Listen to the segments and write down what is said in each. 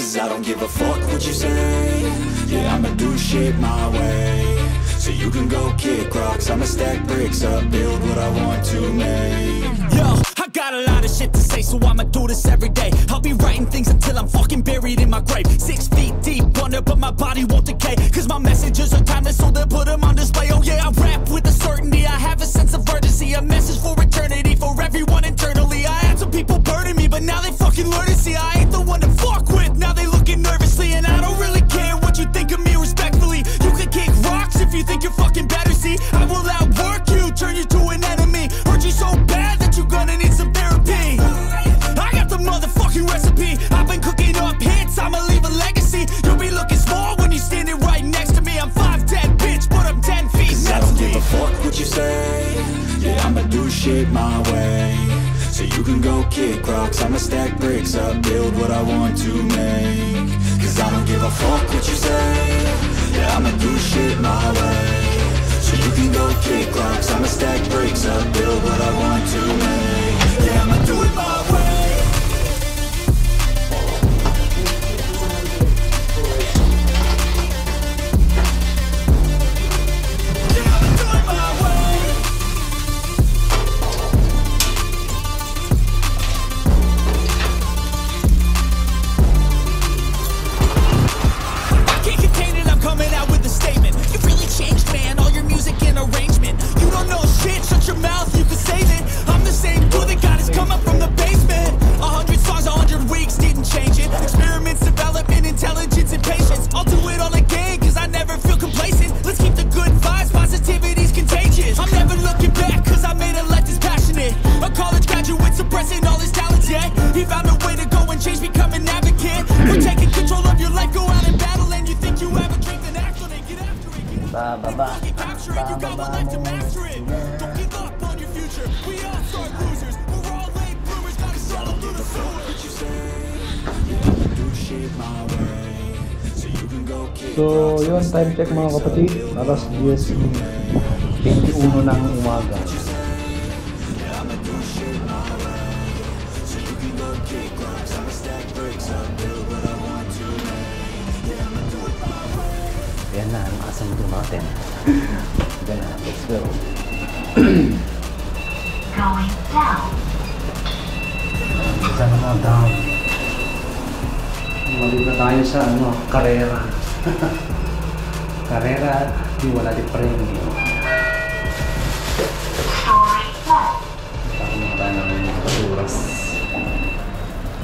'cause I don't give a fuck what you say. Yeah, I'ma do shit my way. So you can go kick rocks, I'ma stack bricks up, build what I want to make. Yo, I got a lot of shit to say, so I'ma do this every day. I'll be writing things until I'm fucking buried in my grave. 6 feet deep under, but my body won't decay, 'cause my messages are timeless, so they'll put them on display. Oh yeah, I rap with a certainty, I have a sense of urgency, a message for eternity, for everyone internally. I had some people burning me, but now they fucking learn to see I ain't the one to fuck with. Now they looking nervously, and I don't really care what you think of me, respectfully. You can kick rocks if you think you're fucking better, see. I will outwork you, turn you to an enemy, hurt you so bad that you're gonna need some therapy. I got the motherfucking recipe, I've been cooking up hits, I'ma leave a legacy. You'll be looking small when you're standing right next to me. I'm 5'10", bitch, but I'm 10 feet mentally. I don't give a fuck what you say. Yeah, I'ma do shit my way. So you can go kick rocks, I'ma stack bricks up, build what I want to make. 'Cause I don't give a fuck what you say. Yeah, I'ma do shit my way. So you can go kick rocks, I'ma stack bricks up, build what I want to make. Yeah, I'ma do it my way. So yun, time check mga kapatid, alas 10:21 ng umaga. Yan na ang asundo natin. Yan na, let's go. Going down. Isa na mga down. Malit na tayo sa karera. Karera di wala di premyo. Takot na tayo ng basuras.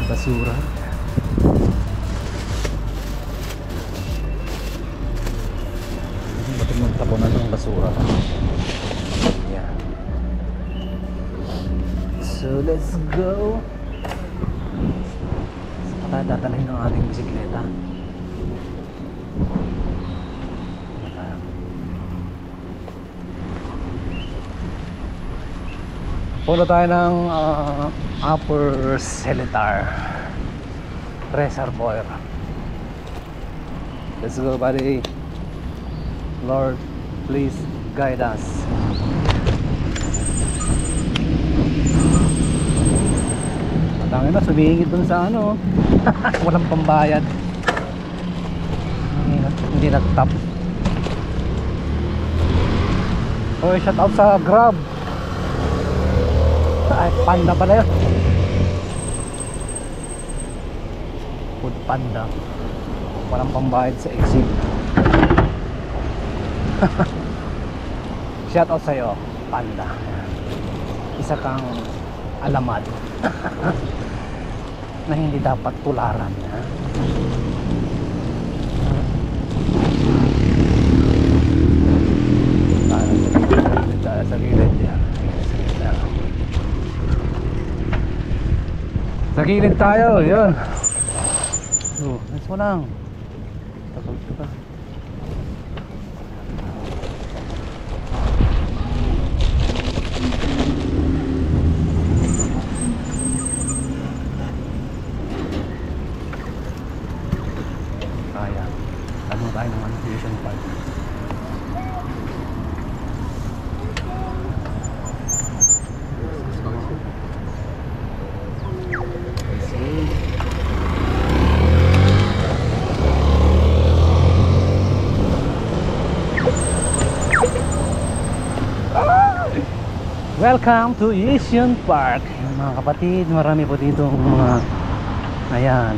Basura. Ba't yung tapunan ng basura? Yeah. So let's go. Saan tayo dadalhin ng ating bisikleta? Puno tayo ng Upper Seletar Reservoir. Let's go, buddy. Lord, please guide us. Matangin na, sumingit dun sa walang pambayad. Hindi nag-top. Oh, shout out sa Grab. Ay, Panda pala yun. Food Panda. Walang pambayad sa exit. Shout out sa'yo, Panda. Isa kang alamad na hindi dapat tularan. Sa gilid yan. Sa gilid tayo, yun. Nice mo lang. Takot ka. Kaya. Ano tayo ng Fusion Park. Welcome to Yishun Park. Mga kapatid, marami po dito mga ayan,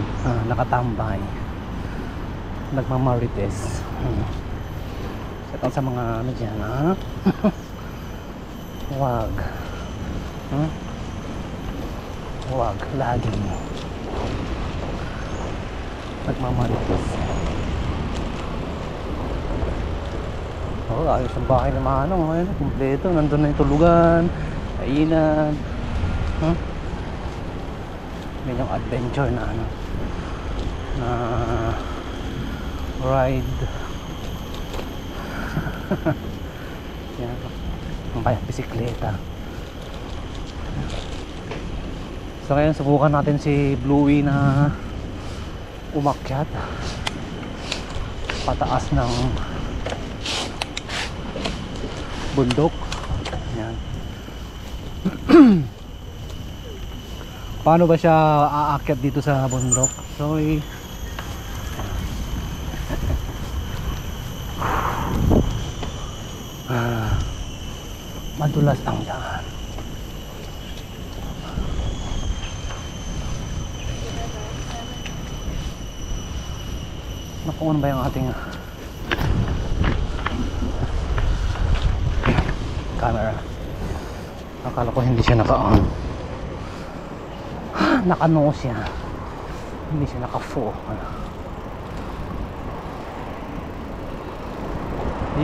nakatambay, nagmamarites. Ito sa mga ano dyan, ha? Wag wag laging nagmamarites. Ayos ang bahay ng mga ano, ayun, kumpleto, nandun na yung tulugan, kainan, may yung adventure na ano, na ride. Yan, ang bayang bisikleta. So ngayon subukan natin si Bluey na umakyat pataas ng bundok. Yan. Paano ba siya aakyat dito sa bundok? So madulas ang daan. Naku, ano ba yung ating camera? Akala ko hindi siya naka-on. Naka-no siya. Hindi siya naka-full.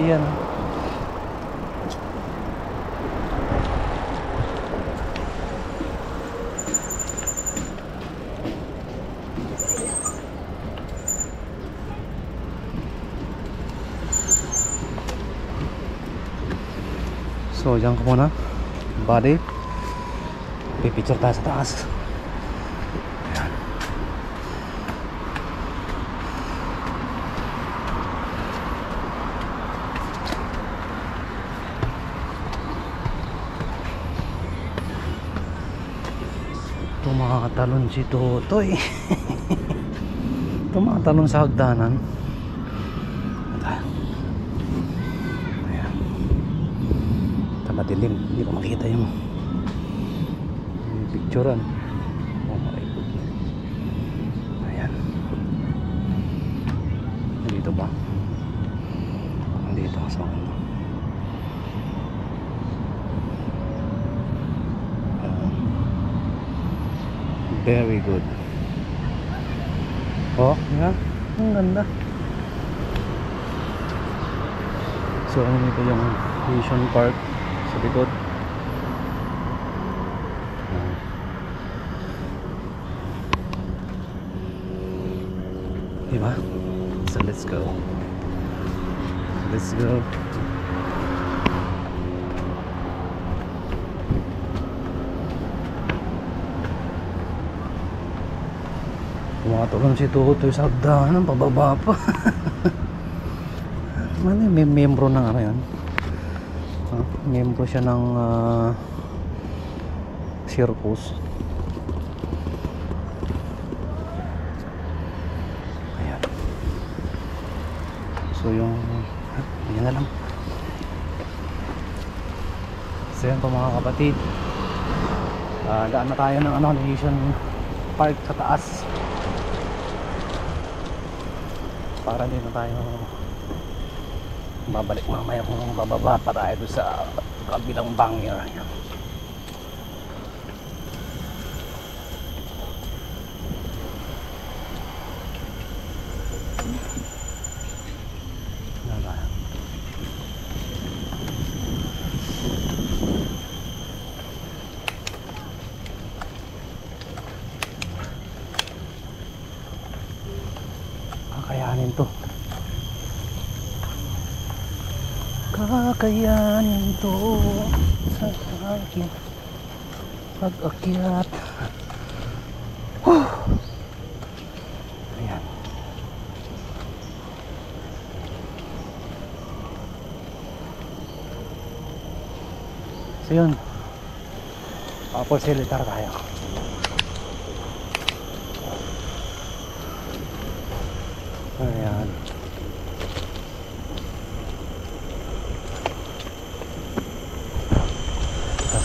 Iyan. So dyan ko muna body, pipicture tayo sa taas. Ayan. Tumatalon si Totoy. Tumatalon sa hagdanan. Madilim, hindi ko makita yung picturean. Oh my god. Ayan. Nandito ba? Nandito sa ano. Very good. Oh, yeah. Ang ganda. So ano nito yung Yishun Park sa likod. Diba? So let's go. Let's go. Tumatulong si Tutoy sa hagdanan, pababa pa. May membro ng ano yan. Membro siya ng circus. Ayan. So yung yan na lang. So yan po mga kapatid, daan na tayo ng ano, Yishun Park sa taas para din na tayo babalik mamaya kung bababa pa tayo doon sa kabilang bangir. Ayan. Kakayanin to. Kakayanin to sa akin pag-akyat. Ayan. So yun, papasilitar tayo. Ayan. Sa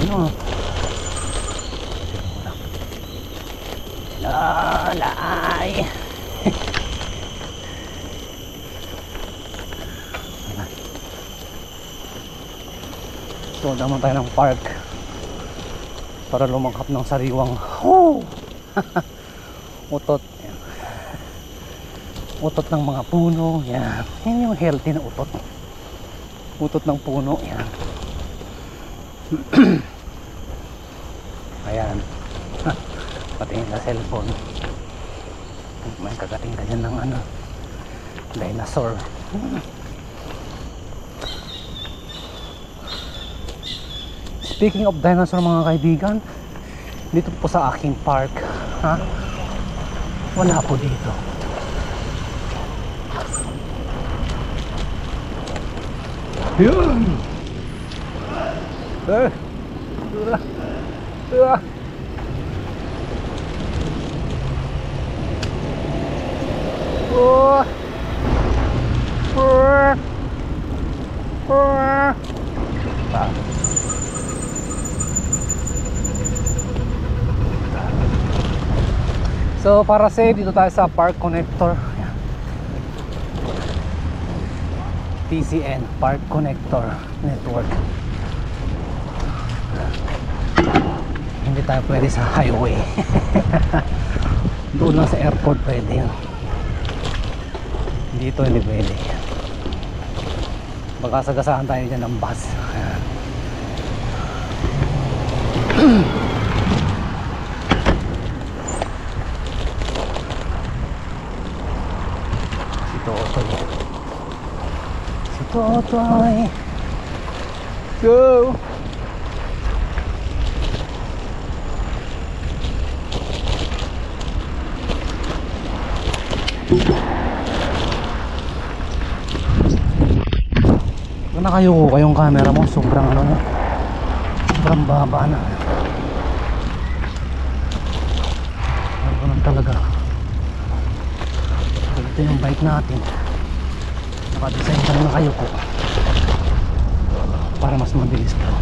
ano. Lalay. So naman tayo ng park para lumangkap ng sariwang utot. Yan. Utot ng mga puno. Yan. Yan yung healthy na utot. Utot ng puno. Yan. Ayan. Patingin na cellphone. May kagating ka dyan ng ano, dinosaur. Speaking of dinosaur mga kaibigan, dito po sa aking park, ha? Wala po dito. Yun! So para safe, dito tayo sa Park Connector. PCN, Park Connector Network. Hindi tayo pwede sa highway. Doon lang sa airport pwede yun. Dito hindi pwede. Baka sagasaan tayo dyan ng bus. Si Totoy. Go! Nakayuko kayong camera mo, sobrang ano na, sobrang baba na. Ganun talaga. Ito yung bike natin, nakadesign ka na nakayuko para mas mabilis pa.